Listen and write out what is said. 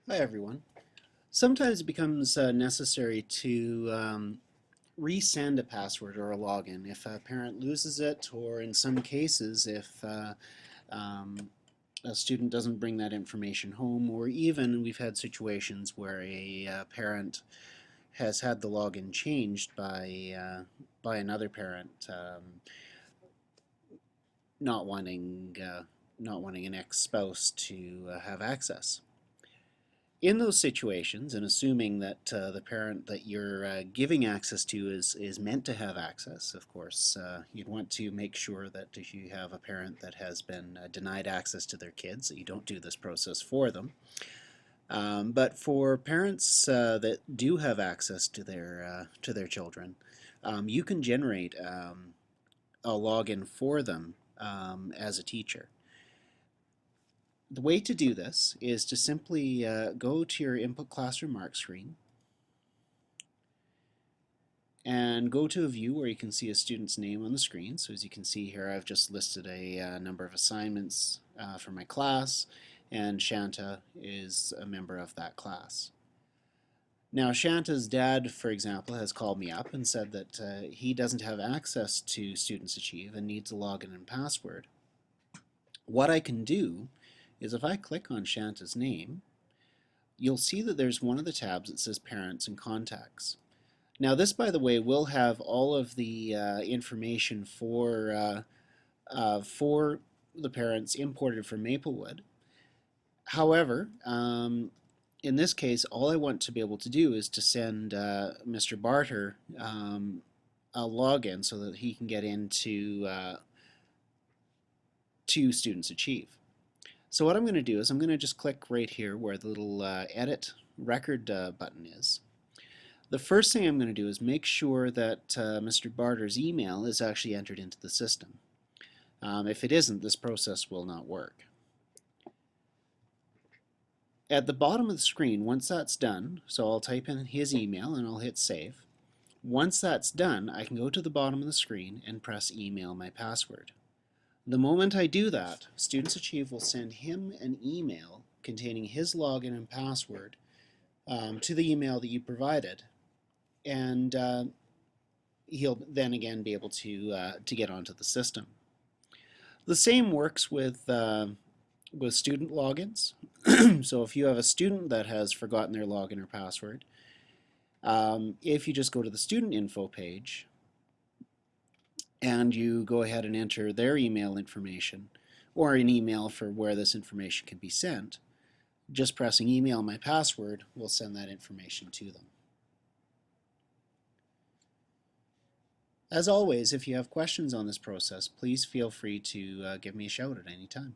Hi everyone. Sometimes it becomes necessary to resend a password or a login if a parent loses it, or in some cases if um, a student doesn't bring that information home, or even we've had situations where a parent has had the login changed by another parent, not wanting not wanting an ex-spouse to have access. In those situations, and assuming that the parent that you're giving access to is meant to have access, of course, you'd want to make sure that if you have a parent that has been denied access to their kids, that you don't do this process for them. But for parents that do have access to their children, you can generate a login for them as a teacher. The way to do this is to simply go to your input class remarks screen and go to a view where you can see a student's name on the screen. So as you can see here, I've just listed a number of assignments for my class, and Shanta is a member of that class. Now Shanta's dad, for example, has called me up and said that he doesn't have access to Students Achieve and needs a login and password. What I can do is if I click on Shanta's name, you'll see that there's one of the tabs that says Parents and Contacts. Now this, by the way, will have all of the information for the parents imported from Maplewood. However, in this case, all I want to be able to do is to send Mr. Barter a login so that he can get into to Students Achieve. So what I'm going to do is I'm going to just click right here where the little Edit Record button is. The first thing I'm going to do is make sure that Mr. Barter's email is actually entered into the system. If it isn't, this process will not work. At the bottom of the screen, once that's done, so I'll type in his email and I'll hit save. Once that's done, I can go to the bottom of the screen and press email my password. The moment I do that, Students Achieve will send him an email containing his login and password to the email that you provided, and he'll then again be able to get onto the system. The same works with student logins. So if you have a student that has forgotten their login or password, if you just go to the student info page and you go ahead and enter their email information or an email for where this information can be sent, just pressing email my password will send that information to them. As always, if you have questions on this process, please feel free to give me a shout at any time.